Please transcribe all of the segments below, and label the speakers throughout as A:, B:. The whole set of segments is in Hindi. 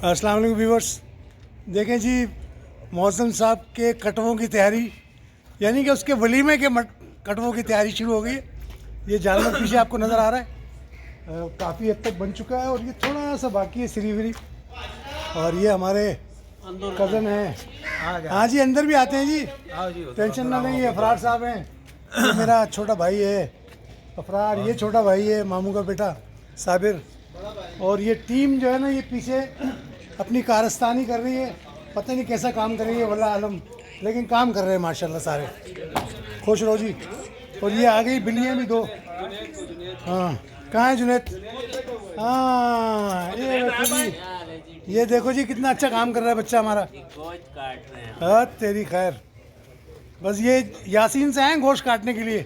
A: अस्सलाम वालेकुम व्यूवर्स। देखें जी, मौसम साहब के कटवों की तैयारी, यानी कि उसके वलीमे के कटवों की तैयारी शुरू हो गई है। ये जानवर पीछे आपको नज़र आ रहा है, काफ़ी हद तक बन चुका है और ये थोड़ा सा बाकी है सिरी। और ये हमारे कज़न हैं। हाँ जी, अंदर भी आते हैं जी, टेंशन ना लें। ये अफरार साहब हैं, ये मेरा छोटा भाई है अफरार, ये छोटा भाई है मामू का बेटा साबिर। और ये टीम जो है ना, ये पीछे अपनी कारस्तानी कर रही है, पता नहीं कैसा काम कर रही है वल्लाह आलम, लेकिन काम कर रहे हैं माशाल्लाह सारे। खुश रहो जी। और ये आ गई बिल्लियाँ भी दो। हाँ, कहाँ है जुनैद? हाँ, ये देखो जी कितना अच्छा काम कर रहा है बच्चा हमारा। हाँ तेरी खैर, बस ये यासीन से हैं गोश्त काटने के लिए।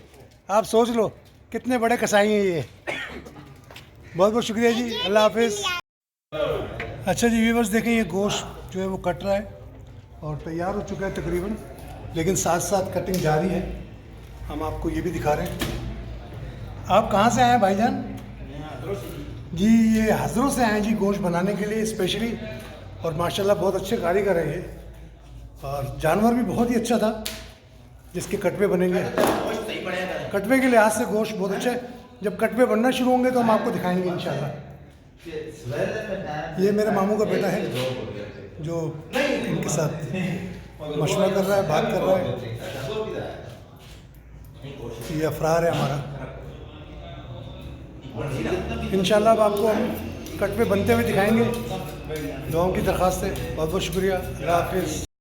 A: आप सोच लो कितने बड़े कसाई हैं ये। बहुत बहुत शुक्रिया जी, अल्लाह हाफिज़। अच्छा जी व्यूवर्स, देखें ये गोश्त जो है वो कट रहा है और तैयार हो चुका है तकरीबन, लेकिन साथ साथ कटिंग जारी है। हम आपको ये भी दिखा रहे हैं। आप कहाँ से आए हैं भाईजान? जी ये हज़रों से आए जी गोश्त बनाने के लिए स्पेशली, और माशाल्लाह बहुत अच्छे कारीगर है ये। और जानवर भी बहुत ही अच्छा था जिसके कटवे बनेंगे। कटवे के लिहाज से गोश्त बहुत अच्छा है। जब कटवे बनना शुरू होंगे तो हम आपको दिखाएंगे इंशाल्लाह। ये मेरे मामू का बेटा है जो इनके साथ मशवरा कर रहा है, बात कर रहा है। ये अफरार है हमारा। इंशाल्लाह अब आपको हम कटवे बनते हुए दिखाएंगे। दुआओं की दरख्वास्त है। बहुत बहुत शुक्रिया, अल्लाह हाफिज़।